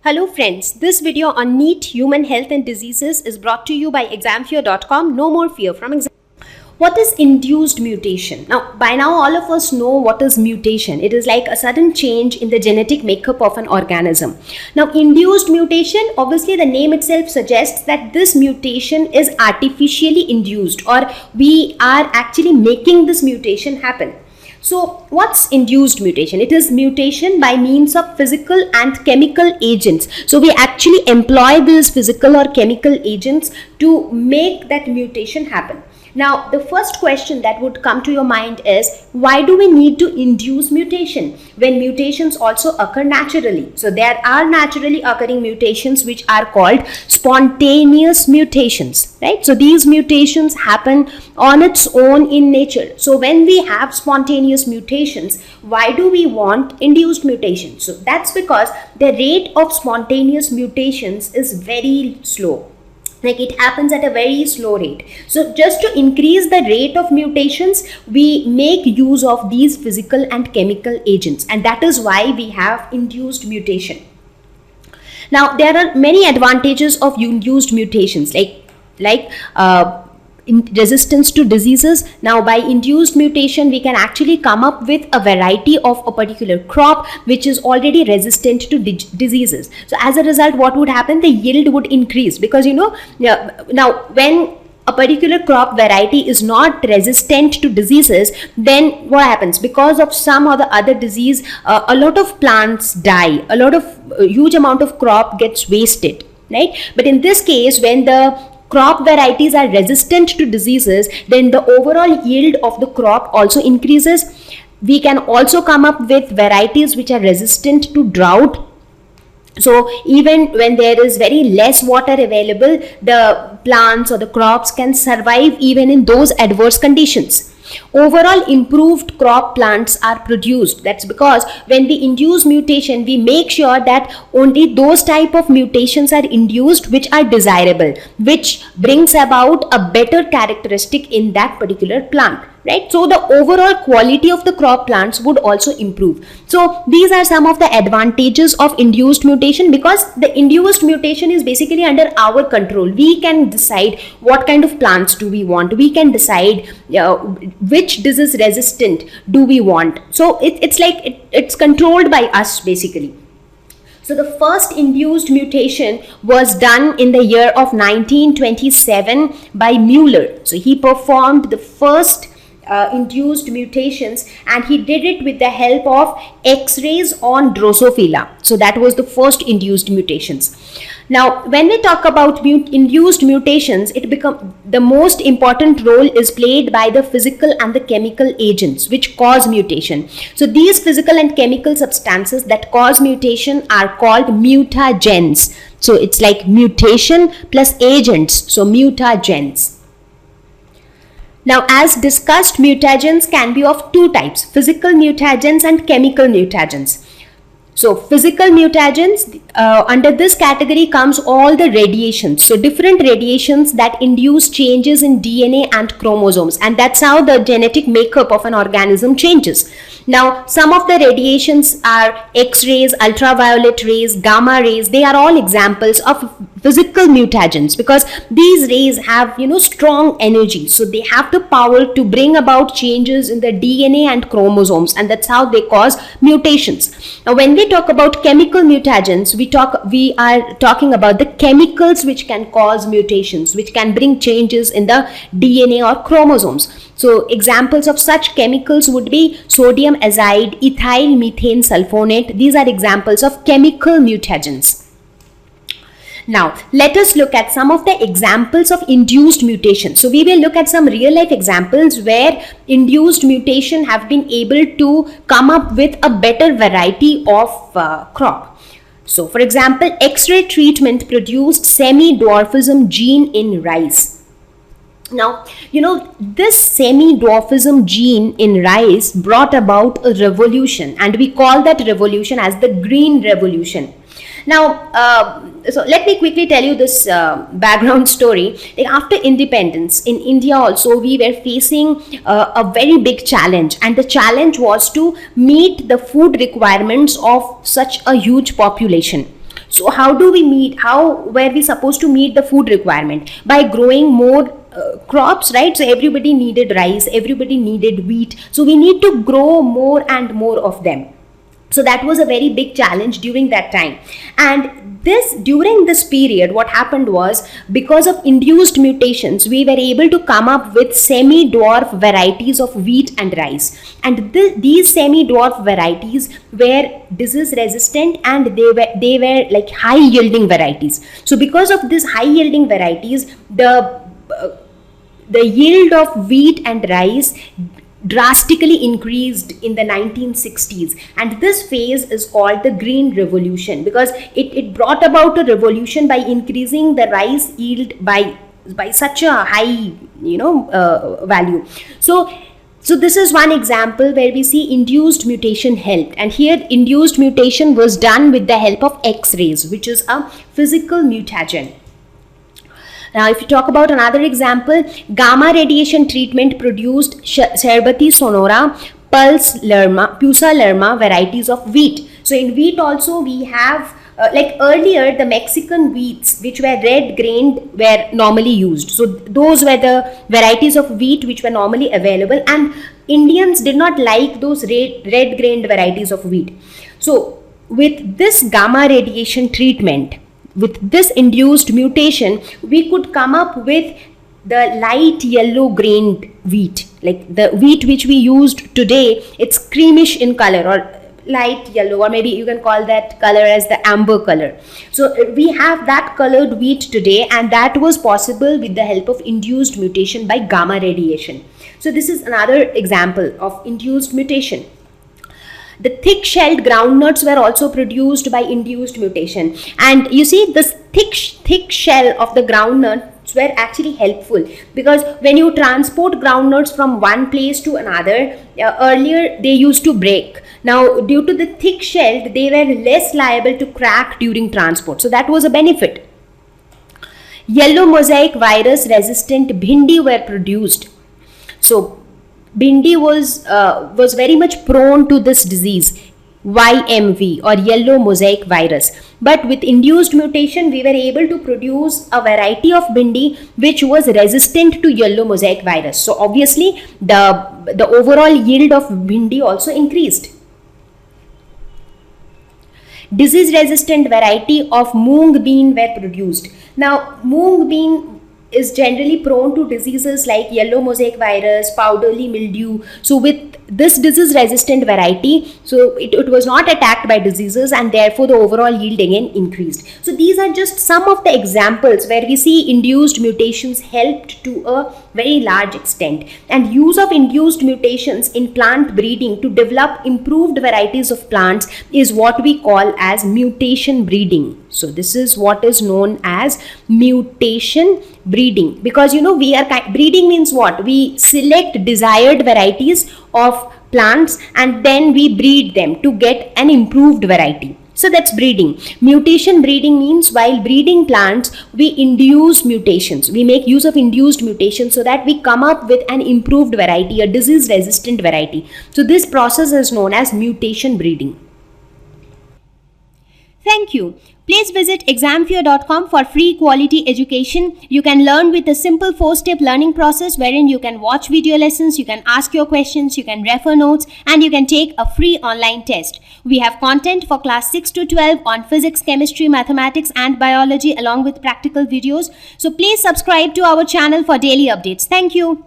Hello friends, this video on NEET, Human Health and Diseases is brought to you by examfear.com. No more fear from exam. What is induced mutation? Now, by now all of us know what is mutation. It is like a sudden change in the genetic makeup of an organism. Now, induced mutation, obviously the name itself suggests that this mutation is artificially induced, or we are actually making this mutation happen. So what's induced mutation? It is mutation by means of physical and chemical agents. So we actually employ these physical or chemical agents to make that mutation happen. Now, the first question that would come to your mind is, why do we need to induce mutation when mutations also occur naturally? So there are naturally occurring mutations which are called spontaneous mutations, right? So these mutations happen on its own in nature. So when we have spontaneous mutations, why do we want induced mutations? So that's because the rate of spontaneous mutations is very slow. Like it happens at a very slow rate. So just to increase the rate of mutations, we make use of these physical and chemical agents, and that is why we have induced mutation. Now there are many advantages of induced mutations, like resistance to diseases. Now by induced mutation, we can actually come up with a variety of a particular crop which is already resistant to diseases. So as a result, what would happen? The yield would increase, because now when a particular crop variety is not resistant to diseases, then what happens? Because of some or the other disease, a lot of plants die, a huge amount of crop gets wasted, right? But in this case, when the crop varieties are resistant to diseases, then the overall yield of the crop also increases. We can also come up with varieties which are resistant to drought. So even when there is very less water available, the plants or the crops can survive even in those adverse conditions. Overall improved crop plants are produced. That's because when we induce mutation, we make sure that only those type of mutations are induced which are desirable, which brings about a better characteristic in that particular plant, right? So the overall quality of the crop plants would also improve. So these are some of the advantages of induced mutation, because the induced mutation is basically under our control. We can decide what kind of plants do we want. We can decide which disease resistant do we want. So it's controlled by us basically. So the first induced mutation was done in the year of 1927 by Mueller. So he performed the first induced mutations, and he did it with the help of X-rays on Drosophila. So that was the first induced mutations. Now, when we talk about induced mutations, the most important role is played by the physical and the chemical agents which cause mutation. So these physical and chemical substances that cause mutation are called mutagens. So it's like mutation plus agents, so mutagens. Now, as discussed, mutagens can be of two types: physical mutagens and chemical mutagens. So physical mutagens, under this category comes all the radiations. So different radiations that induce changes in DNA and chromosomes, and that's how the genetic makeup of an organism changes. Now, some of the radiations are X-rays, ultraviolet rays, gamma rays. They are all examples of physical mutagens, because these rays have strong energy, so they have the power to bring about changes in the DNA and chromosomes, and that's how they cause mutations. Now, when we talk about chemical mutagens, we are talking about the chemicals which can cause mutations, which can bring changes in the DNA or chromosomes. So examples of such chemicals would be sodium azide, ethyl methane sulfonate. These are examples of chemical mutagens. Now, let us look at some of the examples of induced mutation. So we will look at some real life examples where induced mutation have been able to come up with a better variety of crop. So for example, X-ray treatment produced semi-dwarfism gene in rice. Now, this semi-dwarfism gene in rice brought about a revolution, and we call that revolution as the Green Revolution. Now, so let me quickly tell you this background story. Like after independence in India also, we were facing a very big challenge, and the challenge was to meet the food requirements of such a huge population. So how were we supposed to meet the food requirement? By growing more crops, right? So everybody needed rice, everybody needed wheat. So we need to grow more and more of them. So that was a very big challenge during that time. And during this period, what happened was, because of induced mutations, we were able to come up with semi-dwarf varieties of wheat and rice. And these semi-dwarf varieties were disease resistant, and they were like high yielding varieties. So because of these high yielding varieties, the yield of wheat and rice drastically increased in the 1960s, and this phase is called the Green Revolution, because it brought about a revolution by increasing the rice yield by such a high value. So this is one example where we see induced mutation helped, and here induced mutation was done with the help of X-rays, which is a physical mutagen. Now, if you talk about another example, gamma radiation treatment produced Sharbati Sonora, Pusa Lerma varieties of wheat. So in wheat also we have, like earlier, the Mexican wheats which were red grained were normally used. So those were the varieties of wheat which were normally available, and Indians did not like those red grained varieties of wheat. So with this gamma radiation treatment, with this induced mutation, we could come up with the light yellow grained wheat, like the wheat which we used today. It's creamish in color, or light yellow, or maybe you can call that color as the amber color. So we have that colored wheat today, and that was possible with the help of induced mutation by gamma radiation. So this is another example of induced mutation. The thick-shelled groundnuts were also produced by induced mutation, and you see this thick shell of the groundnuts were actually helpful, because when you transport groundnuts from one place to another, earlier they used to break. Now due to the thick shell, they were less liable to crack during transport, so that was a benefit. Yellow mosaic virus resistant bhindi were produced. So bhindi was very much prone to this disease, YMV, or yellow mosaic virus. But with induced mutation, we were able to produce a variety of bhindi which was resistant to yellow mosaic virus. So obviously the overall yield of bhindi also increased. Disease resistant variety of moong bean were produced. Now moong bean is generally prone to diseases like yellow mosaic virus, powdery mildew. So with this disease resistant variety, so it was not attacked by diseases, and therefore the overall yield again increased. So these are just some of the examples where we see induced mutations helped to a very large extent. And use of induced mutations in plant breeding to develop improved varieties of plants is what we call as mutation breeding. So this is what is known as mutation breeding, because breeding means what? We select desired varieties of plants and then we breed them to get an improved variety. So that's breeding. Mutation breeding means while breeding plants, we induce mutations. We make use of induced mutations so that we come up with an improved variety, a disease resistant variety. So this process is known as mutation breeding. Thank you. Please visit examfear.com for free quality education. You can learn with a simple 4-step learning process wherein you can watch video lessons, you can ask your questions, you can refer notes, and you can take a free online test. We have content for class 6 to 12 on physics, chemistry, mathematics, and biology along with practical videos. So please subscribe to our channel for daily updates. Thank you.